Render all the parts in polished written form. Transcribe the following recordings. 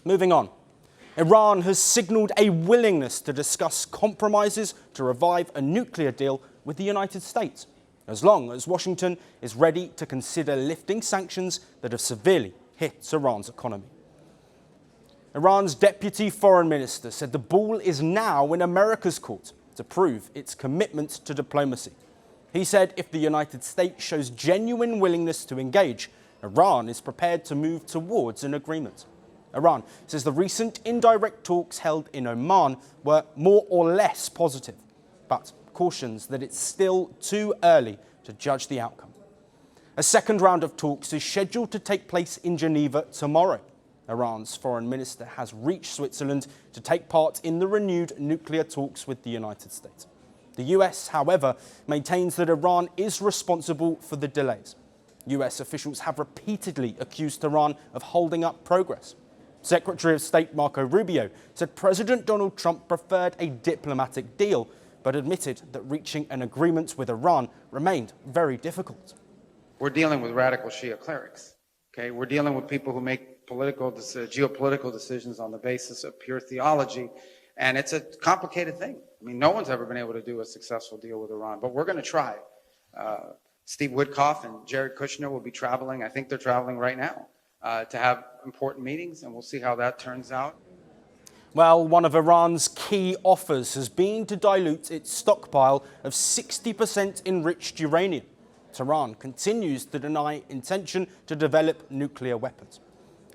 Moving on. Iran has signalled a willingness to discuss compromises to revive a nuclear deal with the United States, as long as Washington is ready to consider lifting sanctions that have severely hit Iran's economy. Iran's deputy foreign minister said the ball is now in America's court to prove its commitment to diplomacy. He said if the United States shows genuine willingness to engage, Iran is prepared to move towards an agreement. Iran says the recent indirect talks held in Oman were more or less positive, but cautions that it's still too early to judge the outcome. A second round of talks is scheduled to take place in Geneva tomorrow. Iran's foreign minister has reached Switzerland to take part in the renewed nuclear talks with the United States. The US, however, maintains that Iran is responsible for the delays. US officials have repeatedly accused Tehran of holding up progress. Secretary of State Marco Rubio said President Donald Trump preferred a diplomatic deal, but admitted that reaching an agreement with Iran remained very difficult. We're dealing with radical Shia clerics. Okay, we're dealing with people who make geopolitical decisions on the basis of pure theology, and it's a complicated thing. I mean, no one's ever been able to do a successful deal with Iran, but we're going to try. Steve Witkoff and Jared Kushner will be traveling. I think they're traveling right now to have important meetings, and we'll see how that turns out. Well, one of Iran's key offers has been to dilute its stockpile of 60% enriched uranium. Tehran continues to deny intention to develop nuclear weapons.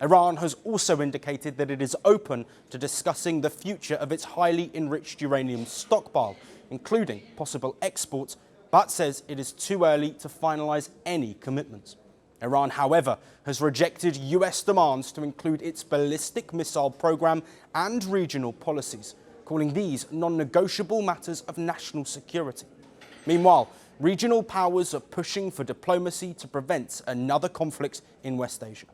Iran has also indicated that it is open to discussing the future of its highly enriched uranium stockpile, including possible exports, but says it is too early to finalize any commitments. Iran, however, has rejected US demands to include its ballistic missile program and regional policies, calling these non-negotiable matters of national security. Meanwhile, regional powers are pushing for diplomacy to prevent another conflict in West Asia.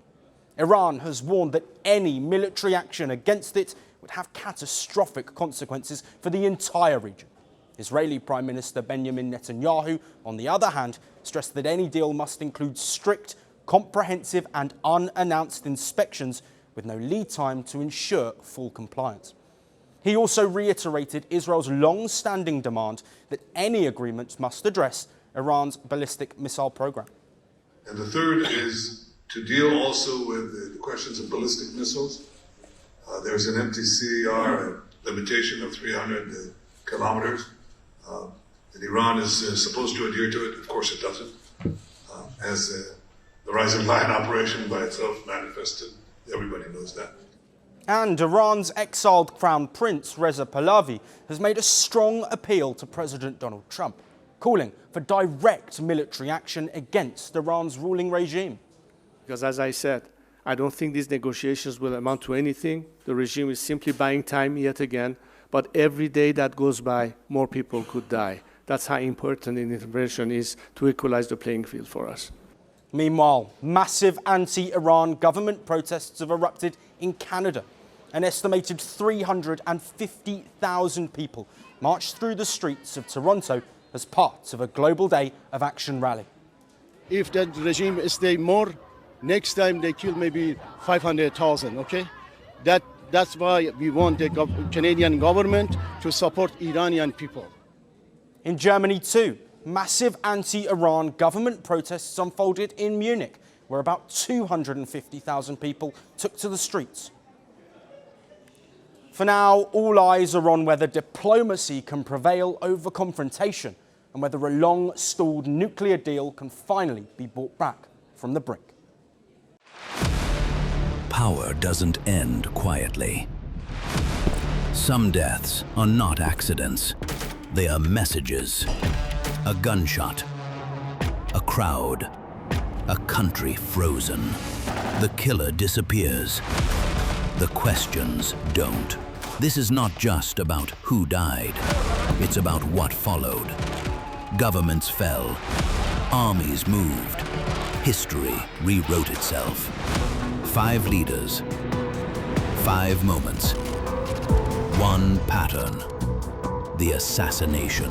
Iran has warned that any military action against it would have catastrophic consequences for the entire region. Israeli Prime Minister Benjamin Netanyahu, on the other hand, stressed that any deal must include strict, comprehensive and unannounced inspections with no lead time to ensure full compliance. He also reiterated Israel's long-standing demand that any agreement must address Iran's ballistic missile program. And the third is to deal also with the questions of ballistic missiles. There's an MTCR limitation of 300 kilometers. And Iran is supposed to adhere to it. Of course it doesn't. As the Rising Lion operation by itself manifested, everybody knows that. And Iran's exiled Crown Prince Reza Pahlavi has made a strong appeal to President Donald Trump, calling for direct military action against Iran's ruling regime. Because as I said, I don't think these negotiations will amount to anything. The regime is simply buying time yet again. But every day that goes by, more people could die. That's how important an intervention is to equalize the playing field for us. Meanwhile, massive anti-Iran government protests have erupted in Canada. An estimated 350,000 people marched through the streets of Toronto as part of a global day of action rally. If that regime stay more, next time they kill maybe 500,000, okay? That's why we want the Canadian government to support Iranian people. In Germany too, massive anti-Iran government protests unfolded in Munich, where about 250,000 people took to the streets. For now, all eyes are on whether diplomacy can prevail over confrontation and whether a long-stalled nuclear deal can finally be brought back from the brink. Power doesn't end quietly. Some deaths are not accidents. They are messages. A gunshot. A crowd. A country frozen. The killer disappears. The questions don't. This is not just about who died. It's about what followed. Governments fell. Armies moved. History rewrote itself. 5 leaders, 5 moments, one pattern, the assassination.